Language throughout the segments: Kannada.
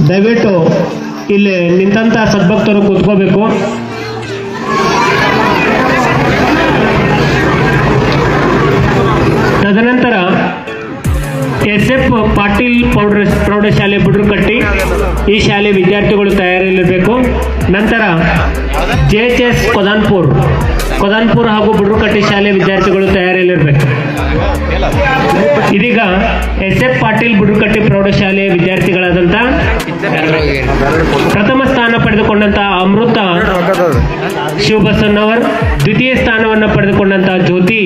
ದಯವಿಟ್ಟು ಇಲ್ಲಿ ನಿಂತ ಸದ್ಭಕ್ತರು ಕೂತ್ಕೋಬೇಕು. ತದನಂತರ SF ಪಾಟೀಲ್ ಪ್ರೌಢಶಾಲೆ ಬುಡ್ರಕಟ್ಟಿ ಈ ಶಾಲೆ ವಿದ್ಯಾರ್ಥಿಗಳು ತಯಾರಿಯಲ್ಲಿರಬೇಕು. ನಂತರ JHS ಕೊದಾನ್ಪುರ್ ಹಾಗೂ ಬುಡ್ರಕಟ್ಟಿ ಶಾಲೆ ವಿದ್ಯಾರ್ಥಿಗಳು ತಯಾರಿಯಲ್ಲಿರಬೇಕು. ಇದೀಗ SF ಪಾಟೀಲ್ ಬುಡ್ರಕಟ್ಟಿ ಪ್ರೌಢಶಾಲೆಯ ವಿದ್ಯಾರ್ಥಿಗಳಾದಂಥ ಪ್ರಥಮ ಸ್ಥಾನ ಪಡೆದುಕೊಂಡಂತ ಅಮೃತ ಶಿವಬಸನ್ನವರ್, ದ್ವಿತೀಯ ಸ್ಥಾನವನ್ನು ಪಡೆದುಕೊಂಡಂತ ಜ್ಯೋತಿ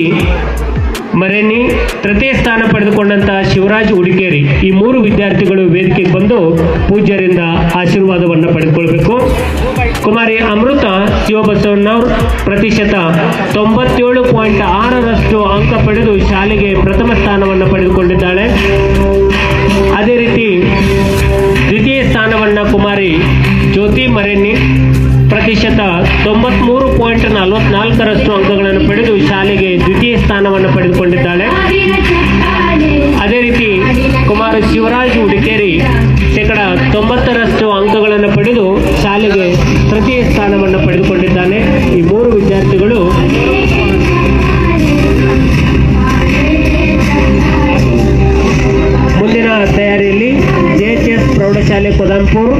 ಮರೇನಿ, ತೃತೀಯ ಸ್ಥಾನ ಪಡೆದುಕೊಂಡಂತ ಶಿವರಾಜ್ ಉಡಿಕೇರಿ ಈ ಮೂರು ವಿದ್ಯಾರ್ಥಿಗಳು ವೇದಿಕೆಗೆ ಬಂದು ಪೂಜ್ಯರಿಂದ ಆಶೀರ್ವಾದವನ್ನು ಪಡೆದುಕೊಳ್ಬೇಕು. ಕುಮಾರಿ ಅಮೃತ ಶಿವಬಸವಣ್ಣವ್ರು ಪ್ರತಿಶತ 97.6 ಅಂಕ ಪಡೆದು ಶಾಲೆಗೆ ಪ್ರಥಮ ಸ್ಥಾನವನ್ನು ಪಡೆದುಕೊಂಡಿದ್ದಾಳೆ. ಅದೇ ರೀತಿ ದ್ವಿತೀಯ ಸ್ಥಾನವನ್ನು ಕುಮಾರಿ ಜ್ಯೋತಿ ಮರೇನಿ ಪ್ರತಿಶತ 93.44 ಅಂಕಗಳನ್ನು ಪಡೆದು ಶಾಲೆಗೆ ದ್ವಿತೀಯ ಸ್ಥಾನವನ್ನು ಪಡೆದುಕೊಂಡಿದ್ದಾಳೆ. ಅದೇ ರೀತಿ ಕುಮಾರ ಶಿವರಾಜ್ ಉಡಿಕೇರಿ 90% ಅಂಕಗಳನ್ನು ಪಡೆದು ಶಾಲೆಗೆ ತೃತೀಯ ಸ್ಥಾನವನ್ನು ಪಡೆದುಕೊಂಡಿದ್ದಾನೆ. ಈ ಮೂರು ವಿದ್ಯಾರ್ಥಿಗಳು ಮುಂದಿನ ತಯಾರಿಯಲ್ಲಿ JHS ಪ್ರೌಢಶಾಲೆ ಕೊದಾನ್ಪುರ್,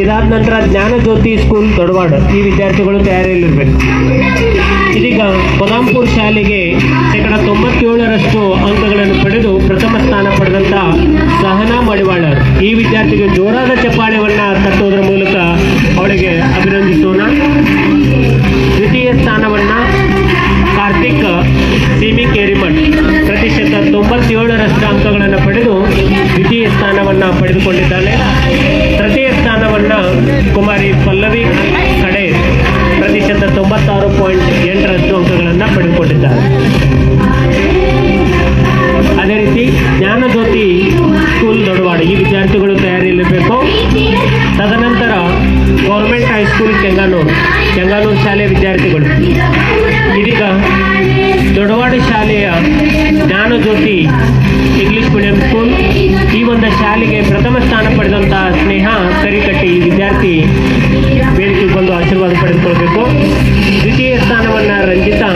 ಇದಾದ ನಂತರ ಜ್ಞಾನಜ್ಯೋತಿ ಸ್ಕೂಲ್ ದೊಡವಾಡ ಈ ವಿದ್ಯಾರ್ಥಿಗಳು ತಯಾರಿಯಲ್ಲಿರಬೇಕು. ಇದೀಗ ಕೊದಾಂಪುರ್ ಶಾಲೆಗೆ 97% ಅಂಕಗಳನ್ನು ಪಡೆದು ಪ್ರಥಮ ಸ್ಥಾನ ಪಡೆದಂತ ಸಹನಾ ಮಡಿವಾಳರ್ ಈ ವಿದ್ಯಾರ್ಥಿಗೆ ಜೋರಾದ ಚಪ್ಪಾಳೆಯನ್ನ ತಟ್ಟುವುದರ ಮೂಲಕ ಅವಳಿಗೆ ಅಭಿನಂದಿಸೋಣ. ದ್ವಿತೀಯ ಸ್ಥಾನವನ್ನ ಕಾರ್ತಿಕ್ ಸಿಮಿ ಕೇರಿಮಠ್ ಪ್ರತಿಶತ 97% ಅಂಕಗಳನ್ನು ಪಡೆದು ದ್ವಿತೀಯ ಸ್ಥಾನವನ್ನು ಪಡೆದುಕೊಂಡಿದ್ದಾಳೆ. ತೃತೀಯ ಸ್ಥಾನವನ್ನ ಕುಮಾರಿ ಪಲ್ಲವಿ ಕಡೆ ಪ್ರತಿಶತ 96.8 ಅಂಕಗಳನ್ನು ಪಡೆದುಕೊಂಡಿದ್ದಾರೆ. ಅದೇ ರೀತಿ ಜ್ಞಾನಜ್ಯೋತಿ ಸ್ಕೂಲ್ ದೊಡವಾಡ ಈ ವಿದ್ಯಾರ್ಥಿಗಳು ತಯಾರಿಯಲ್ಲಿರಬೇಕು. ತದನಂತರ ಗೌರ್ಮೆಂಟ್ ಹೈಸ್ಕೂಲ್ ಕೆಂಗಾನೂರು ಶಾಲೆ ವಿದ್ಯಾರ್ಥಿಗಳು. ಇದೀಗ ದೊಡವಾಡ ಶಾಲೆಯ ಜ್ಞಾನಜ್ಯೋತಿ ಇಂಗ್ಲಿಷ್ ಮೀಡಿಯಂ ಸ್ಕೂಲ್ ಈ ಒಂದು ಶಾಲೆಗೆ ಪ್ರಥಮ ಸ್ಥಾನ ಪಡೆದಂತ ಸ್ನೇಹ ಕರಿಕಟ್ಟಿ ಈ ವಿದ್ಯಾರ್ಥಿ ವೇದಿಕೆಗೆ ಬಂದು ಆಶೀರ್ವಾದ ಪಡೆದುಕೊಳ್ಬೇಕು. ದ್ವಿತೀಯ ಸ್ಥಾನವನ್ನ ರಂಜಿತಾ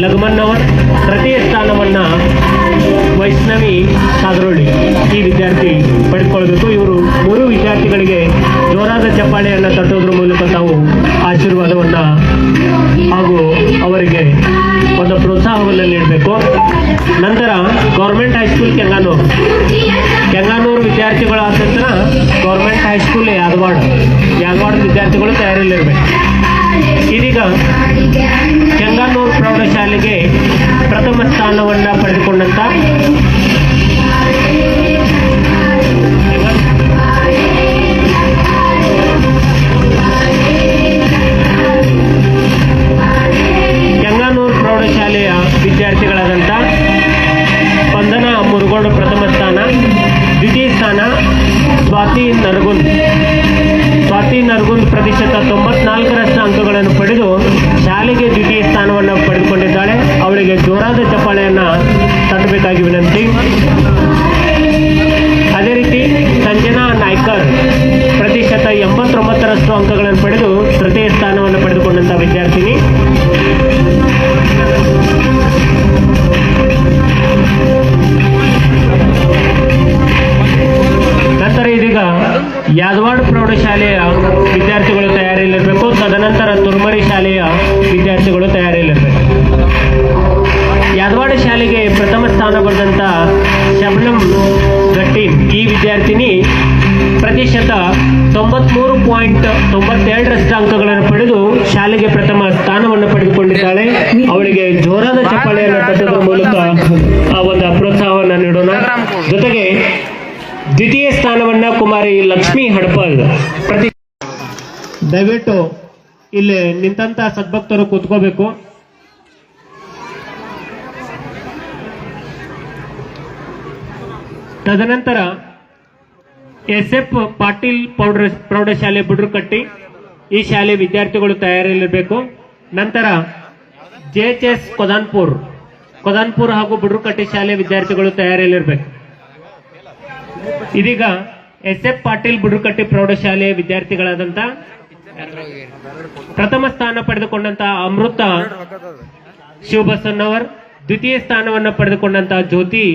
ಲಗಮನ್ನವರ್, ತೃತೀಯ ಸ್ಥಾನವನ್ನ ವೈಷ್ಣವಿ ಸಾದರೋಳಿ ಈ ವಿದ್ಯಾರ್ಥಿ ಪಡೆದುಕೊಳ್ಬೇಕು. ಇವರು ಮೂರು ವಿದ್ಯಾರ್ಥಿಗಳಿಗೆ ಜೋರಾದ ಚಪ್ಪಾಳೆಯನ್ನು ತಟ್ಟುವುದರ ಮೂಲಕ ತಾವು ಆಶೀರ್ವಾದವನ್ನ ಹಾಗೂ ಅವರಿಗೆ ಒಂದು ಪ್ರೋತ್ಸಾಹವನ್ನು ನೀಡಬೇಕು. ನಂತರ ಗೌರ್ಮೆಂಟ್ ಹೈಸ್ಕೂಲ್ ಕೆಂಗಾನೂರು ವಿದ್ಯಾರ್ಥಿಗಳಾದ ನಂತರ ಗೌರ್ಮೆಂಟ್ ಹೈಸ್ಕೂಲ್ ಯಾದವಾಡ ವಿದ್ಯಾರ್ಥಿಗಳು ತಯಾರಿಯಲ್ಲಿರಬೇಕು. ಇದೀಗ ಕೆಂಗಾನೂರು ಪ್ರೌಢಶಾಲೆಗೆ ಪ್ರಥಮ ಸ್ಥಾನವನ್ನು ಪಡೆದುಕೊಂಡಂತ ಕೆಂಗಾನೂರು ಪ್ರೌಢಶಾಲೆಯ ವಿದ್ಯಾರ್ಥಿಗಳಾದಂಥ ಸ್ಪಂದನಾ ಮುರುಗೋಡು ಪ್ರಥಮ ಸ್ಥಾನ, ದ್ವಿತೀಯ ಸ್ಥಾನ ಸ್ವಾತಿ ನರಗುಂದ್ ಪ್ರತಿಶತ 94% ಅಂಕಗಳನ್ನು ಪಡೆದು ಶಾಲೆಗೆ ದ್ವಿತೀಯ ಸ್ಥಾನವನ್ನು ಪಡೆದುಕೊಂಡಿದ್ದಾಳೆ. ಅವಳಿಗೆ ಜೋರಾದ ಚಪ್ಪಾಳೆಯನ್ನು ತಟ್ಟಬೇಕಾಗಿ ವಿನಂತಿ. ಅದೇ ರೀತಿ ಸಂಜನಾ ನಾಯ್ಕರ್ ಪ್ರತಿಶತ 89% ಅಂಕಗಳನ್ನು ಪಡೆದು ತೃತೀಯ ಸ್ಥಾನವನ್ನು ಪಡೆದುಕೊಂಡಂತಹ ವಿದ್ಯಾರ್ಥಿನಿ. ನಂತರ ಇದೀಗ ಯಾದವಾಡ ಪ್ರೌಢಶಾಲೆಯ ವಿದ್ಯಾರ್ಥಿಗಳು ತಯಾರಿಯಲ್ಲಿರಬೇಕು. ತದನಂತರ ತುರ್ಮರಿ ಶಾಲೆಯ ವಿದ್ಯಾರ್ಥಿಗಳು ತಯಾರಿಯಲ್ಲಿರಬೇಕು. ಯಾದವಾಡ ಶಾಲೆಗೆ ಪ್ರಥಮ ಸ್ಥಾನ ಪಡೆದಂತ ಶಬನಂ ಗಟ್ಟಿ ಈ ವಿದ್ಯಾರ್ಥಿನಿ ಪ್ರತಿಶತ 93.92 ಅಂಕಗಳನ್ನು ಪಡೆದು ಶಾಲೆಗೆ ಪ್ರಥಮ ಸ್ಥಾನವನ್ನು ಪಡೆದುಕೊಂಡಿದ್ದಾಳೆ. ಅವಳಿಗೆ ಜೋರಾದ ಚಪ್ಪಾಳೆಯನ್ನು ತಟ್ಟುವುದರ ಮೂಲಕ ಆ ಒಂದು ಪ್ರೋತ್ಸಾಹವನ್ನು ನೀಡೋಣ. ಜೊತೆಗೆ ದ್ವಿತೀಯ ಸ್ಥಾನವನ್ನ ಕುಮಾರಿ ಲಕ್ಷ್ಮೀ ಹಡಪಲ್ ದಯವಿಟ್ಟು ಇಲ್ಲಿ ನಿಂತ ಸದ್ಭಕ್ತರು ಕೂತ್ಕೋಬೇಕು. ತದನಂತರ SF ಪಾಟೀಲ್ ಪ್ರೌಢಶಾಲೆ ಬುಡ್ರಕಟ್ಟಿ ಈ ಶಾಲೆ ವಿದ್ಯಾರ್ಥಿಗಳು ತಯಾರಿಯಲ್ಲಿರಬೇಕು. ನಂತರ JHS ಕೊದಾನ್ಪುರ್ ಹಾಗೂ ಬುಡ್ರಕಟ್ಟಿ ಶಾಲೆ ವಿದ್ಯಾರ್ಥಿಗಳು ತಯಾರಿಯಲ್ಲಿರಬೇಕು. ಇದೀಗ SF ಪಾಟೀಲ್ ಬುಡ್ರಕಟ್ಟಿ ಪ್ರೌಢಶಾಲೆಯ ವಿದ್ಯಾರ್ಥಿಗಳಾದಂತ ಪ್ರಥಮ ಸ್ಥಾನ ಪಡೆದುಕೊಂಡಂತ ಅಮೃತ ಶಿವಬಸನ್ನವರ್, ದ್ವಿತೀಯ ಸ್ಥಾನವನ್ನು ಪಡೆದುಕೊಂಡಂತ ಜ್ಯೋತಿ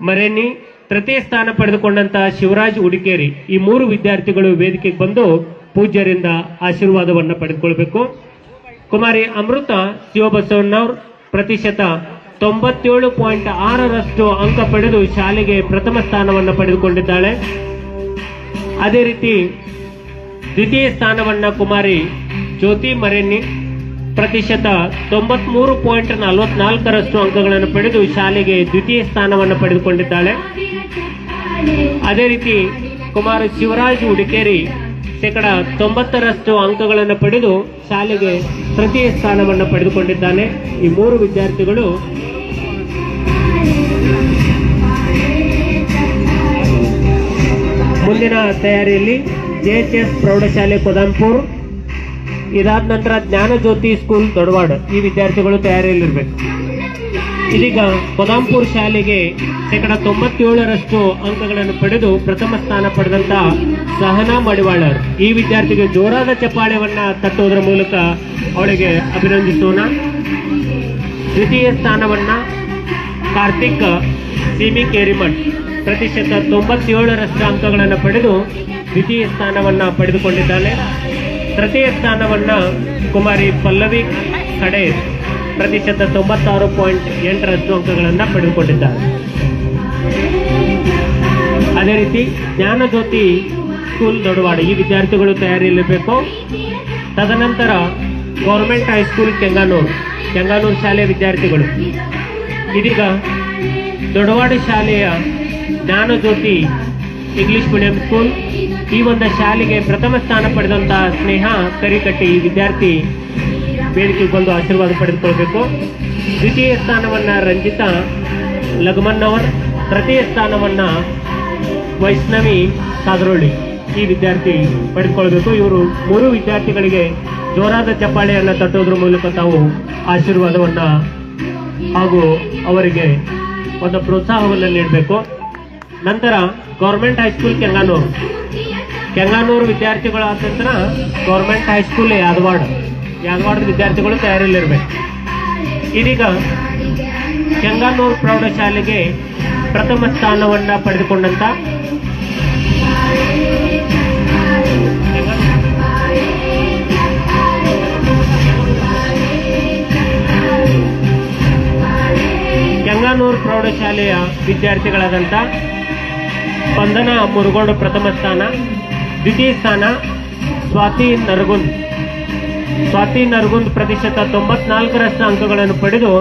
ಮರೇನಿ, ತೃತೀಯ ಸ್ಥಾನ ಪಡೆದುಕೊಂಡಂತ ಶಿವರಾಜ್ ಉಡಿಕೇರಿ, ಈ 3 ವಿದ್ಯಾರ್ಥಿಗಳು ವೇದಿಕೆಗೆ ಬಂದು ಪೂಜ್ಯರಿಂದ ಆಶೀರ್ವಾದವನ್ನು ಪಡೆದುಕೊಳ್ಬೇಕು. ಕುಮಾರಿ ಅಮೃತ ಶಿವಬಸವಣ್ಣವ್ರ ಪ್ರತಿಶತ 97.6ರಷ್ಟು ಅಂಕ ಪಡೆದು ಶಾಲೆಗೆ ಪ್ರಥಮ ಸ್ಥಾನವನ್ನು ಪಡೆದುಕೊಂಡಿದ್ದಾಳೆ. ಅದೇ ರೀತಿ ದ್ವಿತೀಯ ಸ್ಥಾನವನ್ನ ಕುಮಾರಿ ಜ್ಯೋತಿ ಮರೇನಿ ಪ್ರತಿಶತ 93.44ರಷ್ಟು ಅಂಕಗಳನ್ನು ಪಡೆದು ಶಾಲೆಗೆ ದ್ವಿತೀಯ ಸ್ಥಾನವನ್ನು ಪಡೆದುಕೊಂಡಿದ್ದಾಳೆ. ಅದೇ ರೀತಿ ಕುಮಾರ ಶಿವರಾಜ್ ಉಡಿಕೇರಿ 90ರಷ್ಟು ಅಂಕಗಳನ್ನು ಪಡೆದು ಶಾಲೆಗೆ ತೃತೀಯ ಸ್ಥಾನವನ್ನು ಪಡೆದುಕೊಂಡಿದ್ದಾನೆ. ಈ 3 ವಿದ್ಯಾರ್ಥಿಗಳು ಮುಂದಿನ ತಯಾರಿಯಲ್ಲಿ JHS ಪ್ರೌಢಶಾಲೆ ಕೊದಂಪುರ್, ಇದಾದ ನಂತರ ಜ್ಞಾನಜ್ಯೋತಿ ಸ್ಕೂಲ್ ದೊಡವಾಡ, ಈ ವಿದ್ಯಾರ್ಥಿಗಳು ತಯಾರಿಯಲ್ಲಿರಬೇಕು. ಇದೀಗ ಕೊದಂಪುರ್ ಶಾಲೆಗೆ 97ರಷ್ಟು ಅಂಕಗಳನ್ನು ಪಡೆದು ಪ್ರಥಮ ಸ್ಥಾನ ಪಡೆದಂತ ಸಹನಾ ಮಡಿವಾಳರ್, ಈ ವಿದ್ಯಾರ್ಥಿಗೆ ಜೋರಾದ ಚಪ್ಪಾಳೆಯನ್ನ ತಟ್ಟುವುದರ ಮೂಲಕ ಅವಳಿಗೆ ಅಭಿನಂದಿಸೋಣ. ದ್ವಿತೀಯ ಸ್ಥಾನವನ್ನ ಕಾರ್ತಿಕ್ ಸಿಮಿ ಕೇರಿಮಠ್ ಪ್ರತಿಶತ 97ರಷ್ಟು ಅಂಕಗಳನ್ನು ಪಡೆದು ದ್ವಿತೀಯ ಸ್ಥಾನವನ್ನ ಪಡೆದುಕೊಂಡಿದ್ದಾನೆ. ತೃತೀಯ ಸ್ಥಾನವನ್ನ ಕುಮಾರಿ ಪಲ್ಲವಿ ಕಡೆ ಪ್ರತಿಶತ 96.8ರಷ್ಟು ಅಂಕಗಳನ್ನು ಪಡೆದುಕೊಂಡಿದ್ದಾರೆ. ಅದೇ ರೀತಿ ಜ್ಞಾನಜ್ಯೋತಿ ಸ್ಕೂಲ್ ದೊಡವಾಡ, ಈ ವಿದ್ಯಾರ್ಥಿಗಳು ತಯಾರಿಯಲ್ಲಿರಬೇಕು. ತದನಂತರ ಗೌರ್ಮೆಂಟ್ ಹೈಸ್ಕೂಲ್ ಕೆಂಗಾನೂರು ಶಾಲೆಯ ವಿದ್ಯಾರ್ಥಿಗಳು, ಇದೀಗ ದೊಡವಾಡ ಶಾಲೆಯ ಜ್ಞಾನಜ್ಯೋತಿ ಇಂಗ್ಲಿಷ್ ಮೀಡಿಯಂ ಸ್ಕೂಲ್, ಈ ಒಂದು ಶಾಲೆಗೆ ಪ್ರಥಮ ಸ್ಥಾನ ಪಡೆದಂತಹ ಸ್ನೇಹ ಕರಿಕಟ್ಟಿ, ಈ ವಿದ್ಯಾರ್ಥಿ ವೇದಿಕೆಗೆ ಬಂದು ಆಶೀರ್ವಾದ ಪಡೆದುಕೊಳ್ಬೇಕು. ದ್ವಿತೀಯ ಸ್ಥಾನವನ್ನ ರಂಜಿತಾ ಲಗಮನ್ನವರ್, ತೃತೀಯ ಸ್ಥಾನವನ್ನ ವೈಷ್ಣವಿ ಸಾದರೋಳಿ, ಈ ವಿದ್ಯಾರ್ಥಿ ಪಡೆದುಕೊಳ್ಬೇಕು. ಇವರು 3 ವಿದ್ಯಾರ್ಥಿಗಳಿಗೆ ಜೋರಾದ ಚಪ್ಪಾಳೆಯನ್ನು ತಟ್ಟೋದ್ರ ಮೂಲಕ ತಾವು ಆಶೀರ್ವಾದವನ್ನ ಹಾಗೂ ಅವರಿಗೆ ಒಂದು ಪ್ರೋತ್ಸಾಹವನ್ನು ನೀಡಬೇಕು. ನಂತರ ಗೌರ್ಮೆಂಟ್ ಹೈಸ್ಕೂಲ್ ಕೆಂಗಾನೂರು ವಿದ್ಯಾರ್ಥಿಗಳಾದ ನಂತರ ಗೌರ್ಮೆಂಟ್ ಹೈಸ್ಕೂಲ್ ಯಾದವಾಡದ ವಿದ್ಯಾರ್ಥಿಗಳು ತಯಾರಿಯಲ್ಲಿರಬೇಕು. ಇದೀಗ ಕೆಂಗಾನೂರು ಪ್ರೌಢಶಾಲೆಗೆ ಪ್ರಥಮ ಸ್ಥಾನವನ್ನ ಪಡೆದುಕೊಂಡಂತ ಕೆಂಗಾನೂರು ಪ್ರೌಢಶಾಲೆಯ ವಿದ್ಯಾರ್ಥಿಗಳಾದಂಥ ಸ್ಪಂದನ ಮುರುಗೋಡು ಪ್ರಥಮ ಸ್ಥಾನ, ದ್ವಿತೀಯ ಸ್ಥಾನ ಸ್ವಾತಿ ನರಗುಂದ್ ಪ್ರತಿಶತ 94ರಷ್ಟು ಅಂಕಗಳನ್ನು ಪಡೆದು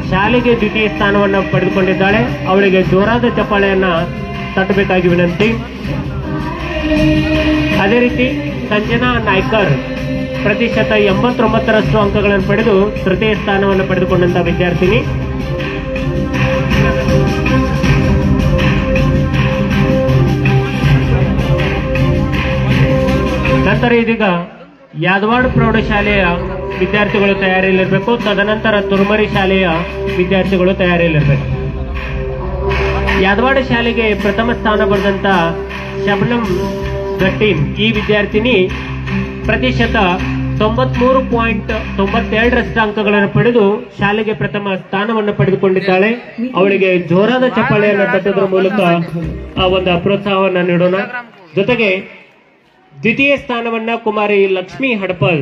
ಶಾಲೆಗೆ ದ್ವಿತೀಯ ಸ್ಥಾನವನ್ನು ಪಡೆದುಕೊಂಡಿದ್ದಾಳೆ. ಅವಳಿಗೆ ಜೋರಾದ ಚಪ್ಪಾಳೆಯನ್ನ ತಟ್ಟಬೇಕಾಗಿ ವಿನಂತಿ. ಅದೇ ರೀತಿ ಸಂಜನಾ ನಾಯ್ಕರ್ ಪ್ರತಿಶತ 89ರಷ್ಟು ಅಂಕಗಳನ್ನು ಪಡೆದು ತೃತೀಯ ಸ್ಥಾನವನ್ನು ಪಡೆದುಕೊಂಡಂತಹ ವಿದ್ಯಾರ್ಥಿನಿ. ನಂತರ ಇದೀಗ ಯಾದವಾಡ ಪ್ರೌಢಶಾಲೆಯ ವಿದ್ಯಾರ್ಥಿಗಳು ತಯಾರಿಯಲ್ಲಿರಬೇಕು. ತದನಂತರ ತುರ್ಮರಿ ಶಾಲೆಯ ವಿದ್ಯಾರ್ಥಿಗಳು ತಯಾರಿಯಲ್ಲಿರಬೇಕು. ಯಾದವಾಡ ಶಾಲೆಗೆ ಪ್ರಥಮ ಸ್ಥಾನ ಪಡೆದಂತ ಶಬನಂ ಗಟ್ಟೀನ್, ಈ ವಿದ್ಯಾರ್ಥಿನಿ ಪ್ರತಿಶತ 93.92ರಷ್ಟು ಅಂಕಗಳನ್ನು ಪಡೆದು ಶಾಲೆಗೆ ಪ್ರಥಮ ಸ್ಥಾನವನ್ನು ಪಡೆದುಕೊಂಡಿದ್ದಾಳೆ. ಅವಳಿಗೆ ಜೋರಾದ ಚಪ್ಪಾಳೆಯನ್ನು ತಟ್ಟುವುದರ ಮೂಲಕ ಆ ಒಂದು ಪ್ರೋತ್ಸಾಹವನ್ನು ನೀಡೋಣ. ಜೊತೆಗೆ ದ್ವಿತೀಯ ಸ್ಥಾನವನ್ನ ಕುಮಾರಿ ಲಕ್ಷ್ಮೀ ಹಡಪಲ್